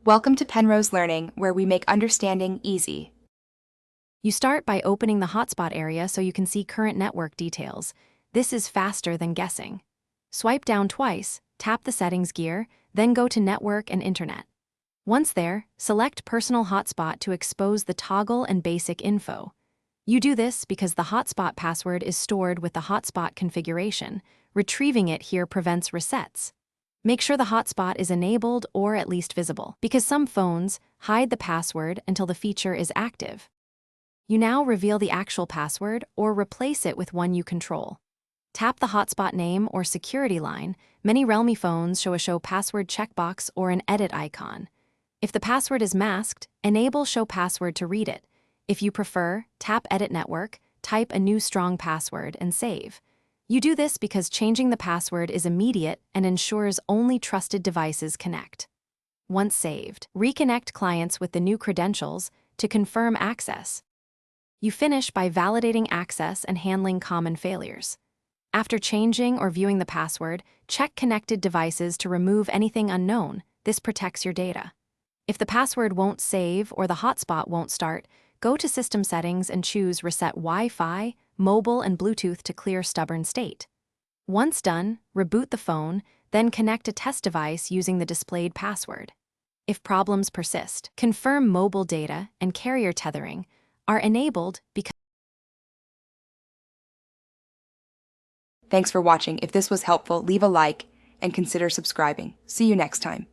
Welcome to Penrose Learning, where we make understanding easy. You start by opening the hotspot area so you can see current network details. This is faster than guessing. Swipe down twice, tap the settings gear, then go to Network and Internet. Once there, select Personal Hotspot to expose the toggle and basic info. You do this because the hotspot password is stored with the hotspot configuration. Retrieving it here prevents resets. Make sure the hotspot is enabled or at least visible, because some phones hide the password until the feature is active. You now reveal the actual password or replace it with one you control. Tap the hotspot name or security line. Many Realme phones show a Show Password checkbox or an edit icon. If the password is masked, enable Show Password to read it. If you prefer, tap Edit Network, type a new strong password, and save. You do this because changing the password is immediate and ensures only trusted devices connect. Once saved, reconnect clients with the new credentials to confirm access. You finish by validating access and handling common failures. After changing or viewing the password, check connected devices to remove anything unknown. This protects your data. If the password won't save or the hotspot won't start, go to System Settings and choose Reset Wi-Fi, Mobile, and Bluetooth to clear stubborn state. Once done, reboot the phone, then connect a test device using the displayed password. If problems persist, confirm mobile data and carrier tethering are enabled because Thanks for watching. If this was helpful, leave a like and consider subscribing. See you next time.